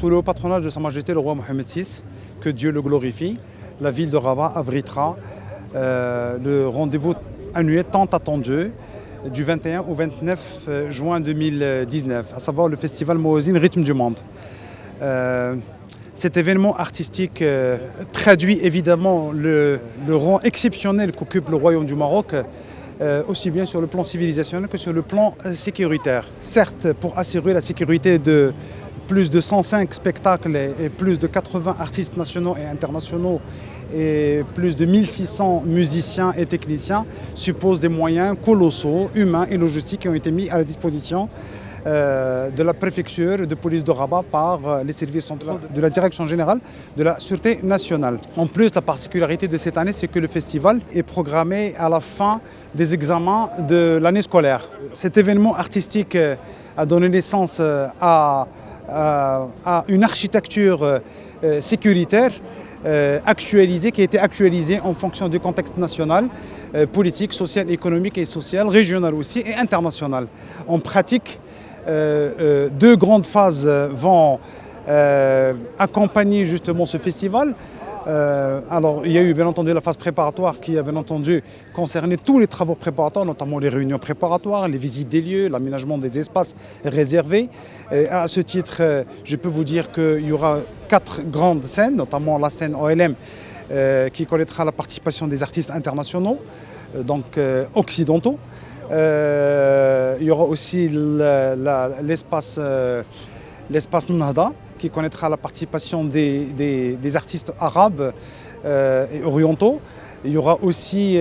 Sous le haut patronage de Sa Majesté le roi Mohamed VI, que Dieu le glorifie, la ville de Rabat abritera le rendez-vous annuel tant attendu du 21 au 29 juin 2019, à savoir le festival Mawazine Rythme du Monde. Cet événement artistique traduit évidemment le rang exceptionnel qu'occupe le Royaume du Maroc, aussi bien sur le plan civilisationnel que sur le plan sécuritaire. Certes, pour assurer la sécurité de plus de 105 spectacles et plus de 80 artistes nationaux et internationaux et plus de 1600 musiciens et techniciens suppose des moyens colossaux, humains et logistiques qui ont été mis à la disposition de la préfecture de police de Rabat par les services centraux de la Direction générale de la Sûreté nationale. En plus, la particularité de cette année, c'est que le festival est programmé à la fin des examens de l'année scolaire. Cet événement artistique a donné naissance à une architecture sécuritaire actualisée, qui a été actualisée en fonction du contexte national, politique, social, économique et social, régional aussi et international. En pratique, deux grandes phases vont accompagner justement ce festival. Alors, il y a eu bien entendu la phase préparatoire qui a bien entendu concerné tous les travaux préparatoires, notamment les réunions préparatoires, les visites des lieux, l'aménagement des espaces réservés. Et à ce titre, je peux vous dire qu'il y aura 4 grandes scènes, notamment la scène OLM qui connaîtra la participation des artistes internationaux, donc occidentaux. Il y aura aussi l'espace Nahda, qui connaîtra la participation des artistes arabes et orientaux. Il y aura aussi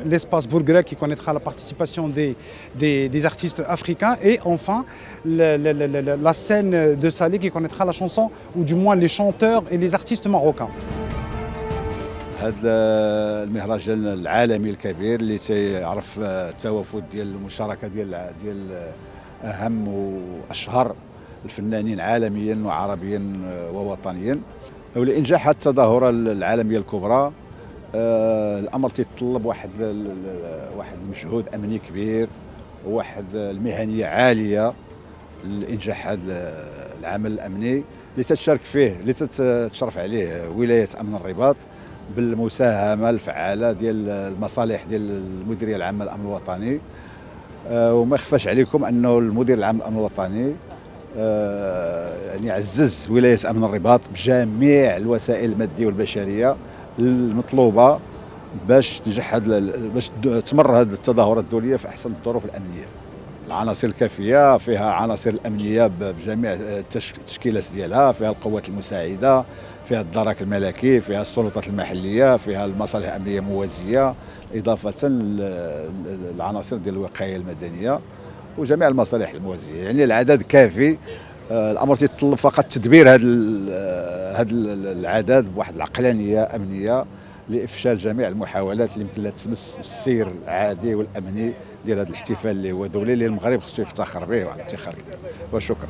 l'espace Bourguera qui connaîtra la participation des artistes africains. Et enfin, la scène de Salé qui connaîtra la chanson, ou du moins les chanteurs et les artistes marocains. هذا المهرجان العالمي الكبير اللي تيعرف التوافد ديال المشاركه ديال اهم واشهر الفنانين عالميا وعربيا ووطنيا. ولانجاح التظاهره العالميه الكبرى الامر تيتطلب واحد المجهود امني كبير وواحد المهنيه عاليه لانجاح هذا العمل الامني اللي تتشارك فيه، اللي تتشرف عليه ولايه امن الرباط بالمساهمه الفعاله ديال المصالح ديال المديريه العامه للامن الوطني. وما يخفاش عليكم انه المدير العام للامن الوطني يعني عزز ولايه امن الرباط بجميع الوسائل الماديه والبشريه المطلوبه باش تنجح باش تمر هذه التظاهرات الدوليه في احسن الظروف الامنيه. العناصر الكافيه فيها عناصر الامنيه بجميع التشكيلات ديالها، فيها القوات المساعده، فيها الدرك الملكي، فيها السلطات المحليه، فيها المصالح الامنيه موازيه، اضافه للعناصر ديال الوقايه المدنيه وجميع المصالح الموازيه. يعني العدد كافي. الامر يتطلب فقط تدبير هذا العدد بواحد العقلانيه امنيه لافشال جميع المحاولات اللي يمكن لها تمس السير العادي والامني ديال هذا الاحتفال اللي هو دولي، اللي المغرب خصو يفتخر به وعلى الافتخار. وشكرا.